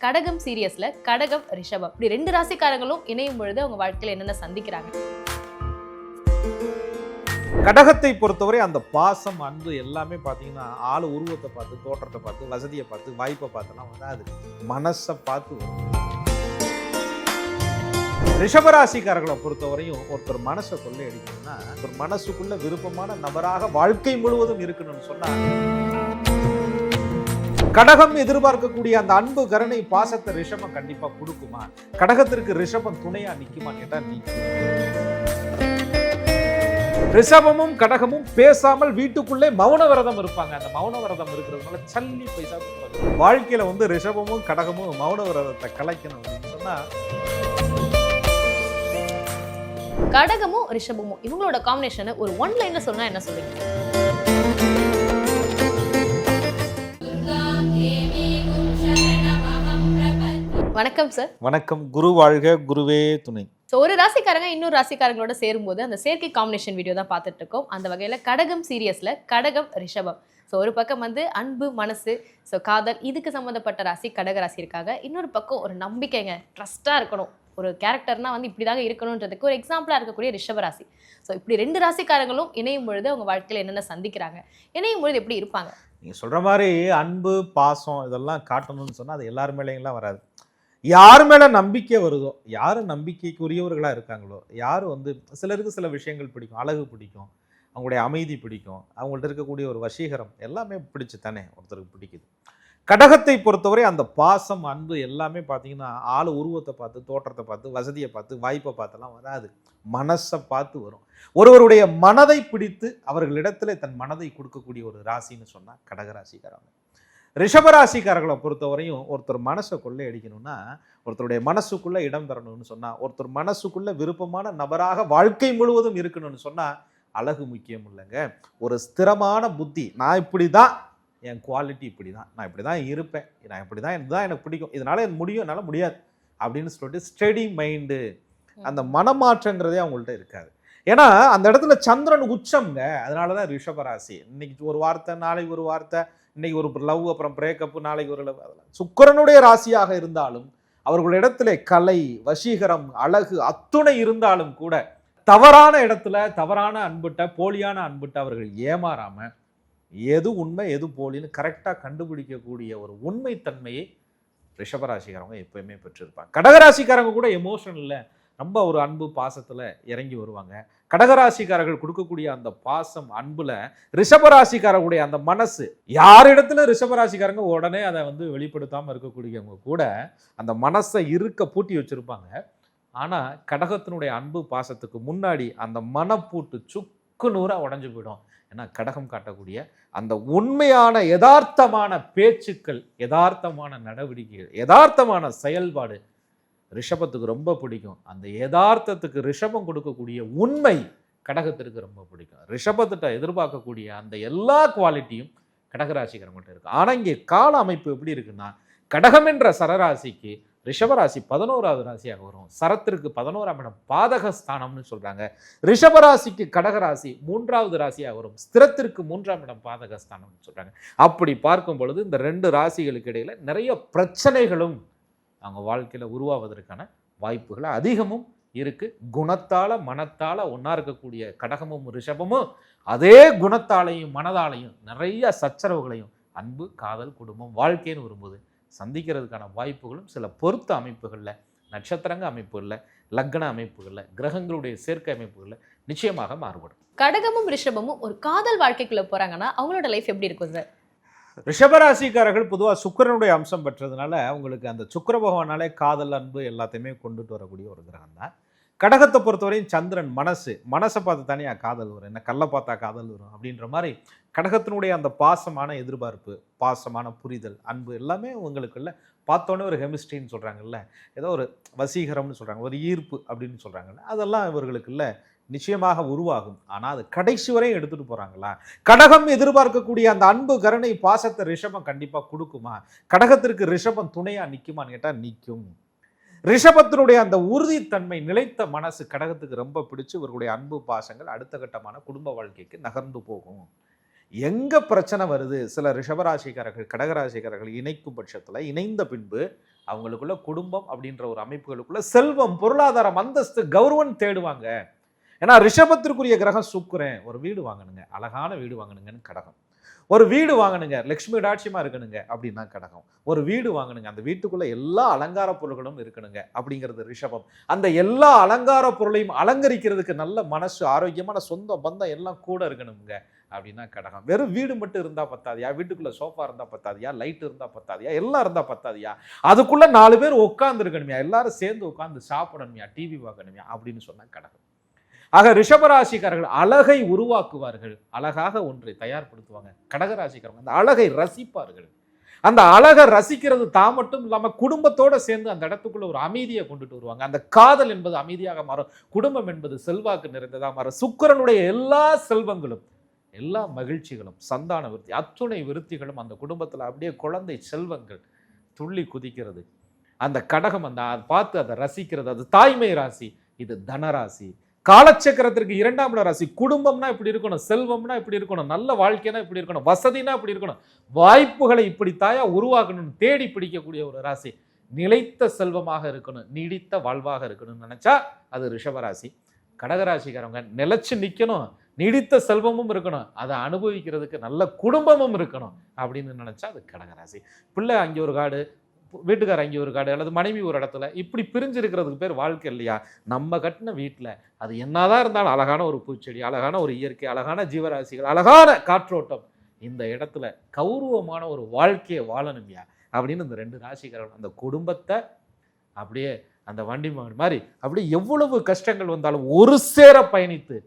கடகம் சீரியஸ்ல கடகம் ரிஷபம் இப்படி 2 ராசிக்காரங்களும் இணையும் பொழுது அவங்க வாழ்க்கையில என்னென்ன சந்திக்கிறாங்க. கடகத்தை பொறுத்தவரை அந்த பாசம் அன்பு எல்லாமே பார்த்தீங்கன்னா ஆளு உருவத்தை பார்த்து தோற்றத்தை பார்த்து வசதியை பார்த்து வாய்ப்பை பார்த்தெல்லாம் வராது, மனசை பார்த்து வரும். ரிஷபராசிக்காரர்களை பொறுத்தவரையும் ஒருத்தர் மனசை கொள்ளை அடிக்கணும்னா ஒரு மனசுக்குள்ள விருப்பமான நபராக வாழ்க்கை முழுவதும் இருக்கணும்னு சொன்னா கடகம் எதிர்பார்க்கக்கூடிய அந்த அன்பு கருணை பாசத்தை ரிஷபம் கண்டிப்பா கொடுக்குமா? கடகத்திற்கு ரிஷபம் துணையா நிக்குமான்னு கேட்டா நிக்கும். ரிஷபமும் கடகமும் பேசாமல் வீட்டுக்குள்ளே மௌன விரதம் இருப்பாங்க. அந்த மௌன விரதம் இருக்கிறதுனால சல்லி பைசா வாழ்க்கையில ரிஷபமும் கடகமும் மௌன விரதத்தை கலைக்கணும் அப்படின்னு சொன்னா கடகமும் ரிஷபமும் இவங்களோட காம்பினேஷன் ஒரு ஒன் லைன்ல சொன்னா என்ன சொல்லுவீங்க? வணக்கம் சார். வணக்கம். குரு வாழ்க, குருவே துணை. ஒரு ராசிக்காரங்க இன்னொரு ராசிக்காரங்களோட சேரும்போது அந்த சேர்க்கை காம்பினேஷன் வீடியோ தான் பார்த்துட்டு இருக்கோம். அந்த வகையில் கடகம் சீரியஸ்ல கடகம் ரிஷபம். ஒரு பக்கம் அன்பு மனசு, காதல், இதுக்கு சம்மந்தப்பட்ட ராசி கடக ராசி இருக்காங்க. இன்னொரு பக்கம் ஒரு நம்பிக்கைங்க, ட்ரஸ்டாக இருக்கணும், ஒரு கேரக்டர்னா இப்படிதாங்க இருக்கணுன்றதுக்கு ஒரு எக்ஸாம்பிளாக இருக்கக்கூடிய ரிஷபராசி. இப்படி 2 ராசிக்காரங்களும் இணையும் பொழுது அவங்க வாழ்க்கையில் என்னென்ன சந்திக்கிறாங்க, இணையும் பொழுது எப்படி இருப்பாங்க? நீங்கள் சொல்கிற மாதிரி அன்பு பாசம் இதெல்லாம் காட்டணும்னு சொன்னால் அது எல்லார் மேலேயும்லாம் வராது. யார் மேலே நம்பிக்கை வருதோ, யார் நம்பிக்கைக்குரியவர்களாக இருக்காங்களோ, யார் சிலருக்கு சில விஷயங்கள் பிடிக்கும், அழகு பிடிக்கும், அவங்களுடைய அமைதி பிடிக்கும், அவங்கள்ட்ட இருக்கக்கூடிய ஒரு வசீகரம் எல்லாமே பிடிச்சு தானே ஒருத்தருக்கு பிடிக்குது. கடகத்தை பொறுத்தவரை அந்த பாசம் அன்பு எல்லாமே பார்த்தீங்கன்னா ஆளு உருவத்தை பார்த்து தோற்றத்தை பார்த்து வசதியை பார்த்து வாய்ப்பை பார்த்தெல்லாம் வராது, மனசை பார்த்து வரும். ஒருவருடைய மனதை பிடித்து அவர்களிடத்துல தன் மனதை கொடுக்கக்கூடிய ஒரு ராசின்னு சொன்னால் கடகராசிக்காரங்க. ரிஷபராசிக்காரர்களை பொறுத்தவரையும் ஒருத்தர் மனசை கொள்ளை அடிக்கணும்னா ஒருத்தருடைய மனசுக்குள்ள இடம் தரணும்னு சொன்னா, ஒருத்தர் மனசுக்குள்ள விருப்பமான நபராக வாழ்க்கை முழுவதும் இருக்கணும்னு சொன்னா அழகு முக்கியம் இல்லைங்க, ஒரு ஸ்திரமான புத்தி. நான் இப்படி தான், என் குவாலிட்டி இப்படி தான், நான் இப்படி தான் இருப்பேன், நான் இப்படி தான், இதுதான் எனக்கு பிடிக்கும், இதனால எனக்கு முடியும், என்னால் முடியாது அப்படின்னு சொல்லிட்டு ஸ்டெடி மைண்டு, அந்த மனமாற்றங்கிறதே அவங்கள்ட்ட இருக்காது. ஏன்னா அந்த இடத்துல சந்திரன் உச்சம்ங்க. அதனால தான் ரிஷபராசி இன்னைக்கு ஒரு வார்த்தை, நாளைக்கு ஒரு வார்த்தை, இன்னைக்கு ஒரு லவ், அப்புறம் பிரேக்கப், நாளைக்கு ஒரு லவ். அதெல்லாம் சுக்கிரனுடைய ராசியாக இருந்தாலும் அவர்களிடத்துல கலை, வசீகரம், அழகு அத்துணை இருந்தாலும் கூட தவறான இடத்துல தவறான அன்புட்ட, போலியான அன்புட்ட அவர்கள் ஏமாறாம எது உண்மை எது போலின்னு கரெக்டாக கண்டுபிடிக்கக்கூடிய ஒரு உண்மைத்தன்மையை ரிஷபராசிக்காரங்க எப்பயுமே பெற்றிருப்பாங்க. கடகராசிக்காரங்க கூட எமோஷன் இல்லை, ரொம்ப ஒரு அன்பு பாசத்தில் இறங்கி வருவாங்க. கடகராசிக்காரர்கள் கொடுக்கக்கூடிய அந்த பாசம் அன்புல ரிஷபராசிக்காரர்களுடைய அந்த மனசு, யாரிடத்துல ரிஷபராசிக்காரங்க உடனே அதை வெளிப்படுத்தாமல் இருக்கக்கூடியவங்க கூட அந்த மனசை இருக்க பூட்டி வச்சிருப்பாங்க. ஆனால் கடகத்தினுடைய அன்பு பாசத்துக்கு முன்னாடி அந்த மனப்பூட்டு சுக்கு நூறாக உடஞ்சு போயிடும். ஏன்னா கடகம் காட்டக்கூடிய அந்த உண்மையான யதார்த்தமான பேச்சுக்கள், யதார்த்தமான நடவடிக்கைகள், யதார்த்தமான செயல்பாடு ரிஷபத்துக்கு ரொம்ப பிடிக்கும். அந்த யதார்த்தத்துக்கு ரிஷபம் கொடுக்கக்கூடிய உண்மை கடகத்திற்கு ரொம்ப பிடிக்கும். ரிஷபத்திட்ட எதிர்பார்க்கக்கூடிய அந்த எல்லா குவாலிட்டியும் கடகராசிக்காரங்கள்ட்ட இருக்கு. ஆனால் இங்கே கால அமைப்பு எப்படி இருக்குன்னா, கடகம் என்ற சரராசிக்கு ரிஷபராசி 11வது ராசியாக வரும். சரத்திற்கு 11ஆம் இடம் பாதக ஸ்தானம்னு சொல்றாங்க. ரிஷபராசிக்கு கடகராசி 3வது ராசியாக வரும். ஸ்திரத்திற்கு 3ஆம் இடம் பாதக ஸ்தானம்னு சொல்றாங்க. அப்படி பார்க்கும் பொழுது இந்த 2 ராசிகளுக்கு இடையில நிறைய பிரச்சனைகளும் அவங்க வாழ்க்கையில உருவாவதற்கான வாய்ப்புகள் அதிகமும் இருக்கு. குணத்தால மனத்தால ஒன்னா இருக்கக்கூடிய கடகமும் ரிஷபமும் அதே குணத்தாலையும் மனதாலையும் நிறைய சச்சரவுகளையும் அன்பு, காதல், குடும்பம், வாழ்க்கைன்னு வரும்போது சந்திக்கிறதுக்கான வாய்ப்புகளும் சில பொருத்த அமைப்புகளில், நட்சத்திரங்க அமைப்புகளில், லக்ன அமைப்புகளில், கிரகங்களுடைய சேர்க்கை அமைப்புகளில் நிச்சயமாக மாறுபடும். கடகமும் ரிஷபமும் ஒரு காதல் வாழ்க்கைக்குள்ள போறாங்கன்னா அவங்களோட லைஃப் எப்படி இருக்கும் சார்? ரிஷபராசிக்காரர்கள் பொதுவாக சுக்கிரனுடைய அம்சம் பெற்றதுனால அவங்களுக்கு அந்த சுக்கிர பகவானாலே காதல், அன்பு எல்லாத்தையுமே கொண்டுட்டு வரக்கூடிய ஒரு கிரகம் தான். கடகத்தை பொறுத்தவரையும் சந்திரன் மனசை பார்த்து தனியாக காதல் வரும், என்ன கல்லை பார்த்தா காதல் வரும் அப்படின்ற மாதிரி கடகத்தினுடைய அந்த பாசமான எதிர்பார்ப்பு, பாசமான புரிதல், அன்பு எல்லாமே உங்களுக்குள்ள பார்த்தோன்னே ஒரு கெமிஸ்ட்ரின்னு சொல்கிறாங்கல்ல, ஏதோ ஒரு வசீகரம்னு சொல்கிறாங்க, ஒரு ஈர்ப்பு அப்படின்னு சொல்கிறாங்கல்ல, அதெல்லாம் இவர்களுக்குள்ள நிச்சயமாக உருவாகும். ஆனால் அது கடைசி வரையும் எடுத்துகிட்டு போகிறாங்களா? கடகம் எதிர்பார்க்கக்கூடிய அந்த அன்பு கருணை பாசத்தை ரிஷபம் கண்டிப்பாக கொடுக்குமா? கடகத்திற்கு ரிஷபம் துணையாக நிற்குமான்னு கேட்டால் நிற்கும். ரிஷபத்தினுடைய அந்த உறுதித்தன்மை, நிலைத்த மனசு கடகத்துக்கு ரொம்ப பிடிச்சு இவர்களுடைய அன்பு பாசங்கள் அடுத்த கட்டமான குடும்ப வாழ்க்கைக்கு நகர்ந்து போகும். எங்க பிரச்சனை வருது, சில ரிஷபராசிக்காரர்கள் கடகராசிக்காரர்கள் இணைக்கும் பட்சத்தில் இணைந்த பின்பு அவங்களுக்குள்ள குடும்பம் அப்படின்ற ஒரு அமைப்புகளுக்குள்ள செல்வம், பொருளாதாரம், அந்தஸ்து, கௌரவம் தேடுவாங்க. ஏன்னா ரிஷபத்திற்குரிய கிரகம் சுக்கிரன். ஒரு வீடு வாங்கணுங்க, அழகான வீடு வாங்கணுங்கன்னு கடகம். ஒரு வீடு வாங்கணுங்க, லட்சுமி டாட்சியமா இருக்கணுங்க அப்படின்னா கடகம். ஒரு வீடு வாங்கணுங்க, அந்த வீட்டுக்குள்ள எல்லா அலங்கார பொருள்களும் இருக்கணுங்க அப்படிங்கிறது ரிஷபம். அந்த எல்லா அலங்கார பொருளையும் அலங்கரிக்கிறதுக்கு நல்ல மனசு, ஆரோக்கியமான சொந்த பந்தம் எல்லாம் கூட இருக்கணுங்க அப்படின்னா கடகம். வெறும் வீடு மட்டும் இருந்தா பத்தாதியா, வீட்டுக்குள்ள சோஃபா இருந்தா பத்தாதியா, லைட் இருந்தா பத்தாதியா, எல்லாம் இருந்தா பத்தாதியா, அதுக்குள்ள 4 பேர் உட்கார்ந்து இருக்கணுமியா, எல்லாரும் சேர்ந்து உட்கார்ந்து சாப்பிடணுமியா, டிவி பார்க்கணுமியா அப்படின்னு சொன்னா கடகம். ஆக ரிஷபராசிக்காரர்கள் அழகை உருவாக்குவார்கள், அழகாக ஒன்றை தயார்படுத்துவாங்க. கடகராசிக்காரங்க அந்த அழகை ரசிப்பார்கள். அந்த அழகை ரசிக்கிறது தான் மட்டும் இல்லாம குடும்பத்தோட சேர்ந்து அந்த இடத்துக்குள்ள ஒரு அமைதியை கொண்டுட்டு வருவாங்க. அந்த காதல் என்பது அமைதியாக மாறும், குடும்பம் என்பது செல்வாக்கு நிறைந்ததாக மாறும். சுக்கிரனுடைய எல்லா செல்வங்களும், எல்லா மகிழ்ச்சிகளும், சந்தான விருத்தி, அத்துணை விருத்திகளும் அந்த குடும்பத்துல அப்படியே குழந்தை செல்வங்கள் துள்ளி குதிக்கிறது. அந்த கடகம் அந்த பார்த்து அதை ரசிக்கிறது. அது தாய்மை ராசி, இது தனராசி. காலச்சக்கரத்திற்கு 2ஆம் இட ராசி. குடும்பம்னா இப்படி இருக்கணும், செல்வம்னா இப்படி இருக்கணும், நல்ல வாழ்க்கைனா இப்படி இருக்கணும், வசதினா இப்படி இருக்கணும், வாய்ப்புகளை இப்படி தாயா உருவாக்கணும் தேடி பிடிக்கக்கூடிய ஒரு ராசி. நிலைத்த செல்வமாக இருக்கணும், நீடித்த வாழ்வாக இருக்கணும்னு நினைச்சா அது ரிஷபராசி. கடகராசிக்காரவங்க நிலைச்சு நிக்கணும், நீடித்த செல்வமும் இருக்கணும், அதை அனுபவிக்கிறதுக்கு நல்ல குடும்பமும் இருக்கணும் அப்படின்னு நினைச்சா அது கடகராசி. பிள்ளை அங்கே ஒரு காடு, வீட்டுக்கார அங்கே ஒரு காடு, அல்லது மனைவி ஒரு இடத்துல, இப்படி பிரிஞ்சு இருக்கிறதுக்கு பேர் வாழ்க்கை இல்லையா? நம்ம கட்டின வீட்டில் அது என்னதான் இருந்தாலும் அழகான ஒரு பூச்செடி, அழகான ஒரு இயற்கை, அழகான ஜீவராசிகள், அழகான காற்றோட்டம், இந்த இடத்துல கௌரவமான ஒரு வாழ்க்கையை வாழணும்யா அப்படின்னு இந்த 2 ராசிக்காரர்கள் அந்த குடும்பத்தை அப்படியே அந்த வண்டி மாதிரி அப்படியே எவ்வளவு கஷ்டங்கள் வந்தாலும் ஒரு சேர பயணித்து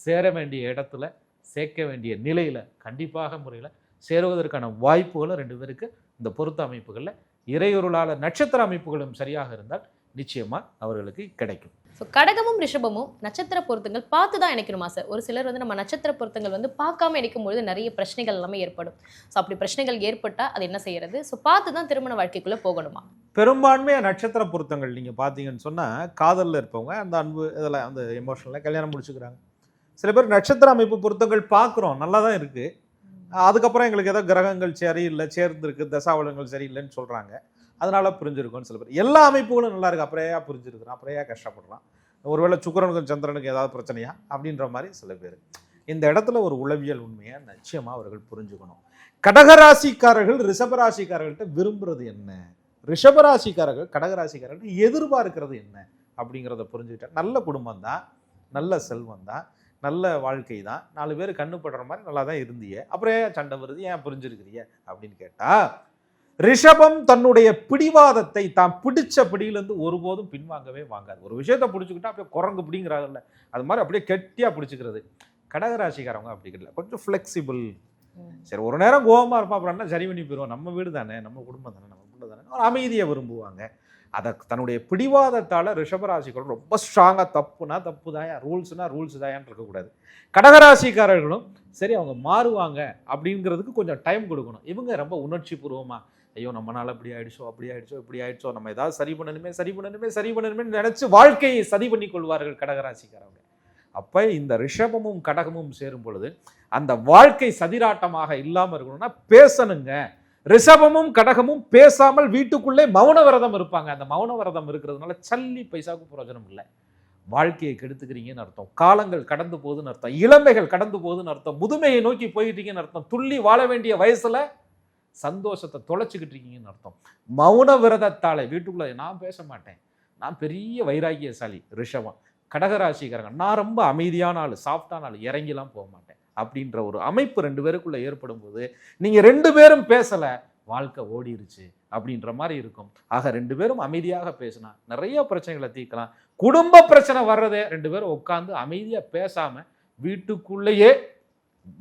சேர வேண்டிய இடத்துல சேர்க்க வேண்டிய நிலையில கண்டிப்பாக முறையில் சேருவதற்கான வாய்ப்புகளும் 2 பேருக்கு இந்த பொருத்த அமைப்புகளில் இறையொருளால நட்சத்திர அமைப்புகளும் சரியாக இருந்தால் நிச்சயமா அவர்களுக்கு கிடைக்கும். ஸோ கடகமும் ரிஷபமும் நட்சத்திர பொருத்தங்கள் பார்த்து தான் இணைக்கணுமா சார்? ஒரு சிலர் நம்ம நட்சத்திர பொருத்தங்கள் பார்க்காம இணைக்கும் பொழுது நிறைய பிரச்சனைகள் எல்லாமே ஏற்படும். ஸோ அப்படி பிரச்சனைகள் ஏற்பட்டால் அது என்ன செய்யறது? ஸோ பார்த்து தான் திருமண வாழ்க்கைக்குள்ளே போகணுமா? பெரும்பான்மையாக நட்சத்திர பொருத்தங்கள் நீங்கள் பார்த்தீங்கன்னு சொன்னால் காதலில் இருப்பவங்க அந்த அன்பு இதெல்லாம் அந்த எமோஷனலாக கல்யாணம் முடிச்சுக்கிறாங்க. சில பேர் நட்சத்திர அமைப்பு பொருத்தங்கள் பார்க்குறோம், நல்லா தான் இருக்குது, அதுக்கப்புறம் எங்களுக்கு ஏதோ கிரகங்கள் சரியில்லை, சேர்ந்துருக்கு, தசாவளங்கள் சரியில்லைன்னு சொல்கிறாங்க, அதனால புரிஞ்சிருக்கும்னு சில பேர். எல்லா அமைப்புகளும் நல்லா இருக்குது, அப்புறையா புரிஞ்சிருக்கிறோம், அப்புறையா கஷ்டப்படுறான், ஒருவேளை சுக்கிரனுக்கும் சந்திரனுக்கும் ஏதாவது பிரச்சனையா அப்படின்ற மாதிரி சில பேர். இந்த இடத்துல ஒரு உளவியல் உண்மையை நிச்சயமாக அவர்கள் புரிஞ்சுக்கணும். கடகராசிக்காரர்கள் ரிஷபராசிக்காரர்கள்ட்ட விரும்புறது என்ன, ரிஷபராசிக்காரர்கள் கடகராசிக்காரர்கள் எதிர்பார்க்கிறது என்ன அப்படிங்கிறத புரிஞ்சுக்கிட்டா நல்ல குடும்பம் தான், நல்ல செல்வம் தான், நல்ல வாழ்க்கை தான், 4 பேர் கண்ணுப்படுற மாதிரி நல்லா தான் இருந்தியே, அப்புறம் ஏன் சண்டை வருது, ஏன் புரிஞ்சிருக்கிறிய அப்படின்னு கேட்டா, ரிஷபம் தன்னுடைய பிடிவாதத்தை தான் பிடிச்ச பிடியிலேருந்து ஒருபோதும் பின்வாங்கவே வாங்காது. ஒரு விஷயத்தை பிடிச்சிக்கிட்டா அப்படியே குரங்கு பிடிங்கிறாங்கல்ல, அது மாதிரி அப்படியே கெட்டியா பிடிச்சிக்கிறது. கடகராசிக்காரவங்க அப்படி கிடையாது, கொஞ்சம் ஃப்ளெக்சிபிள். சரி ஒரு நேரம் கோபமா இருப்பா, அப்புறம் சரி பண்ணி போயிடுவோம், நம்ம வீடு தானே, நம்ம குடும்பம் தானே, நம்ம பிள்ளை தானே, ஒரு அமைதியை விரும்புவாங்க. அதை தன்னுடைய பிடிவாதத்தால் ரிஷபராசிகள் ரொம்ப ஸ்ட்ராங்காக தப்புனா தப்பு தாயா, ரூல்ஸ்னா ரூல்ஸ் தாயான்னு இருக்கக்கூடாது. கடகராசிக்காரர்களும் சரி அவங்க மாறுவாங்க அப்படிங்கிறதுக்கு கொஞ்சம் டைம் கொடுக்கணும். இவங்க ரொம்ப உணர்ச்சி பூர்வமாக ஐயோ நம்மளால இப்படி ஆயிடுச்சோ அப்படி ஆயிடுச்சோ இப்படி ஆயிடுச்சோ, நம்ம ஏதாவது சரி பண்ணணுமே நினைச்சு வாழ்க்கையை சரி பண்ணி கொள்வார்கள் கடகராசிக்காரங்க. அப்போ இந்த ரிஷபமும் கடகமும் சேரும் பொழுது அந்த வாழ்க்கை சதிராட்டமாக இல்லாமல் இருக்கணும்னா பேசணுங்க. ரிஷபமும் கடகமும் பேசாமல் வீட்டுக்குள்ளே மௌன விரதம் இருப்பாங்க. அந்த மௌன விரதம் இருக்கிறதுனால சல்லி பைசாவுக்கு பிரயோஜனம் இல்லை, வாழ்க்கையை கெடுத்துக்கிறீங்கன்னு அர்த்தம், காலங்கள் கடந்து போகுதுன்னு அர்த்தம், இளமைகள் கடந்து போகுதுன்னு அர்த்தம், முதுமையை நோக்கி போயிட்டீங்கன்னு அர்த்தம், துள்ளி வாழ வேண்டிய வயசுல சந்தோஷத்தை தொலைச்சிக்கிட்டு இருக்கீங்கன்னு அர்த்தம். மௌன விரதத்தாலே வீட்டுக்குள்ள நான் பேச மாட்டேன், நான் பெரிய வைராகியசாலி ரிஷபம், கடகராசிக்காரங்க நான் ரொம்ப அமைதியான ஆள், சாஃப்டான ஆள், இறங்கிலாம் போக மாட்டேன் அப்படின்ற ஒரு அமைப்பு 2 பேருக்குள்ள ஏற்படும் போது நீங்க 2 பேரும் பேசல, வாழ்க்கை ஓடிருச்சு அப்படின்ற மாதிரி இருக்கும். ஆக 2 பேரும் அமைதியாக பேசினா நிறைய பிரச்சனைகளை தீர்க்கலாம். குடும்ப பிரச்சனை வர்றதே 2 பேரும் உட்கார்ந்து அமைதியா பேசாம வீட்டுக்குள்ளேயே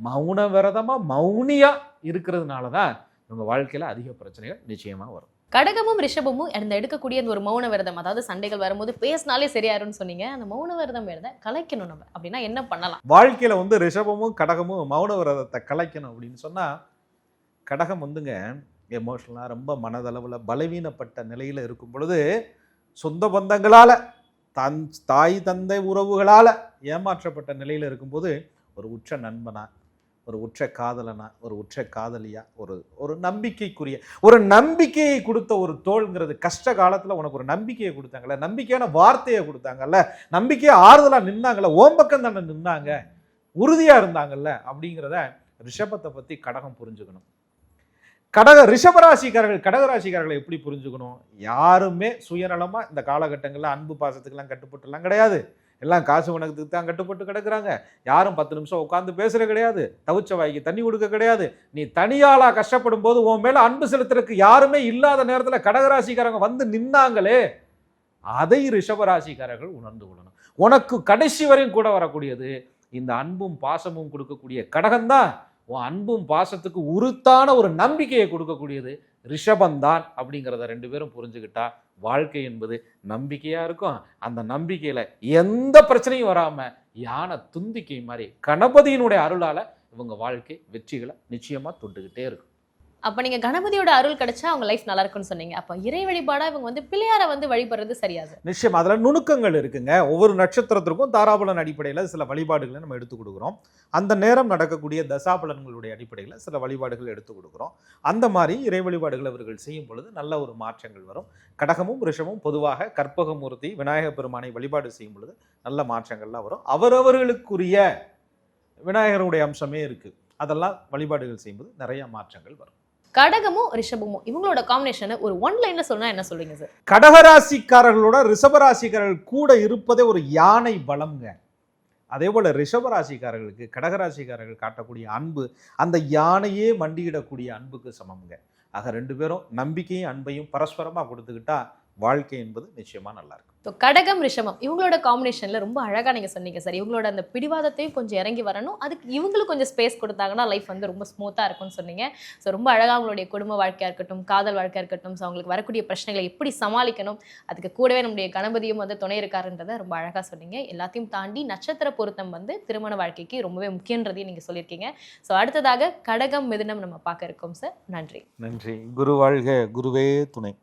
மௌன விரதமா மௌனியா இருக்கிறதுனாலதான் உங்க வாழ்க்கையில அதிக பிரச்சனைகள் நிச்சயமா வரும். கடகமும் ரிஷபமும் எடுக்கக்கூடிய அந்த ஒரு மௌன விரதம், அதாவது சண்டைகள் வரும்போது பேசினாலே சரியாயிரும்னு சொன்னீங்க, அந்த மௌன விரதம் கலைக்கணும் நம்ம அப்படின்னா என்ன பண்ணலாம்? வாழ்க்கையில ரிஷபமும் கடகமும் மௌன விரதத்தை கலைக்கணும் அப்படின்னு சொன்னா, கடகம் எமோஷனலா ரொம்ப மனதளவுல பலவீனப்பட்ட நிலையில இருக்கும் பொழுது சொந்த பந்தங்களால தாய் தந்தை உறவுகளால ஏமாற்றப்பட்ட நிலையில இருக்கும்போது ஒரு உற்ற நண்பனா ஒரு உற்ற காதலனா, ஒரு உற்ற காதலியா, ஒரு ஒரு நம்பிக்கைக்குரிய ஒரு நம்பிக்கையை கொடுத்த ஒரு தோள்ங்கிறது. கஷ்ட காலத்துல உனக்கு ஒரு நம்பிக்கையை கொடுத்தாங்கல்ல, நம்பிக்கையான வார்த்தையை கொடுத்தாங்கல்ல, நம்பிக்கையா ஆறுதலா நின்னாங்கல்ல, ஓம்பக்கம் தானே நின்னாங்க, உறுதியா இருந்தாங்கல்ல, அப்படிங்கிறத ரிஷபத்தை பத்தி கடகம் புரிஞ்சுக்கணும். கடகராசிக்காரர்களை எப்படி புரிஞ்சுக்கணும்? யாருமே சுயநலமா இந்த காலகட்டங்களில் அன்பு பாசத்துக்கெல்லாம் கட்டுப்பட்டுலாம் கிடையாது. எல்லாம் காசு வணக்கத்துக்கு தான் கட்டுப்பட்டு கிடக்குறாங்க. யாரும் 10 நிமிஷம் உட்காந்து பேசுறது கிடையாது. தவிச்ச வாய்க்கு தண்ணி கொடுக்க கிடையாது. நீ தனியாளா கஷ்டப்படும் போது உன் மேல அன்பு செலுத்துறதுக்கு யாருமே இல்லாத நேரத்தில் கடகராசிக்காரங்க வந்து நின்னாங்களே, அதை ரிஷபராசிக்காரர்கள் உணர்ந்து கொள்ளணும். உனக்கு கடைசி வரையும் கூட வரக்கூடியது இந்த அன்பும் பாசமும் கொடுக்கக்கூடிய கடகம்தான். உன் அன்பும் பாசத்துக்கு உறுத்தான ஒரு நம்பிக்கையை கொடுக்கக்கூடியது ரிஷபந்தான். அப்படிங்கிறத 2 பேரும் புரிஞ்சுக்கிட்டா வாழ்க்கை என்பது நம்பிக்கையா இருக்கும். அந்த நம்பிக்கையில எந்த பிரச்சனையும் வராம யானை துந்திக்கை மாதிரி கணபதியினுடைய அருளால இவங்க வாழ்க்கை வெற்றிகளை நிச்சயமா தொட்டுக்கிட்டே இருக்கும். அப்ப நீங்க கணபதியோட அருள் கிடைச்சா அவங்க லைஃப் நல்லா இருக்கும்னு சொன்னீங்க. அப்ப இறை வழிபாடா இவங்க வந்து பிள்ளையாரை வந்து வழிபடுறது சரியா சார்? நிச்சயம் அதுல நுணுக்கங்கள் இருக்குங்க. ஒவ்வொரு நட்சத்திரத்திற்கும் தாராபலன் அடிப்படையில் சில வழிபாடுகளை நம்ம எடுத்துக் கொடுக்குறோம். அந்த நேரம் நடக்கக்கூடிய தசாபலன்களுடைய அடிப்படையில் சில வழிபாடுகள் எடுத்துக் கொடுக்குறோம். அந்த மாதிரி இறை வழிபாடுகள் அவர்கள் செய்யும் பொழுது நல்ல ஒரு மாற்றங்கள் வரும். கடகமும் ரிஷமும் பொதுவாக கற்பகமூர்த்தி விநாயகப் பெருமானை வழிபாடு செய்யும் பொழுது நல்ல மாற்றங்கள்லாம் வரும். அவரவர்களுக்குரிய விநாயகருடைய அம்சமே இருக்கு. அதெல்லாம் வழிபாடுகள் செய்யும்போது நிறைய மாற்றங்கள் வரும். கடகமும் ரிஷபமும் இவங்களோட காம்பினேஷன் ஒரு ஒன் லைன்ல சொன்னா என்ன சொல்றீங்க சார்? கடகராசிக்காரர்களோட ரிஷபராசிக்காரர்கள் கூட இருப்பதே ஒரு யானை பலம்ங்க. அதே போல ரிஷபராசிக்காரர்களுக்கு கடகராசிக்காரர்கள் காட்டக்கூடிய அன்பு அந்த யானையே மண்டியிடக்கூடிய அன்புக்கு சமம்ங்க. ஆக 2 பேரும் நம்பிக்கையும் அன்பையும் பரஸ்பரமா கொடுத்துக்கிட்டா வாழ்க்கை என்பது நிச்சயமா நல்லா இருக்கும். ஸோ கடகம் ரிஷபம் இவங்களோட காம்பினேஷன்ல ரொம்ப அழகா நீங்க சொன்னீங்க சார். இவங்களோட அந்த பிடிவாதத்தையும் கொஞ்சம் இறங்கி வரணும், அதுக்கு இவங்களும் கொஞ்சம் ஸ்பேஸ் கொடுத்தாங்கன்னா லைஃப் வந்து ரொம்ப ஸ்மூத்தா இருக்கும்னு சொன்னீங்க. ஸோ ரொம்ப அழகா அவங்களுடைய குடும்ப வாழ்க்கையா இருக்கட்டும், காதல் வாழ்க்கையா இருக்கட்டும், ஸோ அவங்களுக்கு வரக்கூடிய பிரச்சனைகளை எப்படி சமாளிக்கணும், அதுக்கு கூடவே நம்முடைய கணபதியும் வந்து துணை இருக்காருன்றதை ரொம்ப அழகா சொன்னீங்க. எல்லாத்தையும் தாண்டி நட்சத்திர பொருத்தம் வந்து திருமண வாழ்க்கைக்கு ரொம்பவே முக்கியன்றதையும் நீங்க சொல்லியிருக்கீங்க. ஸோ அடுத்ததாக கடகம் மிதுனம் நம்ம பார்க்க இருக்கோம் சார். நன்றி. நன்றி. குரு வாழ்க, குருவே துணை.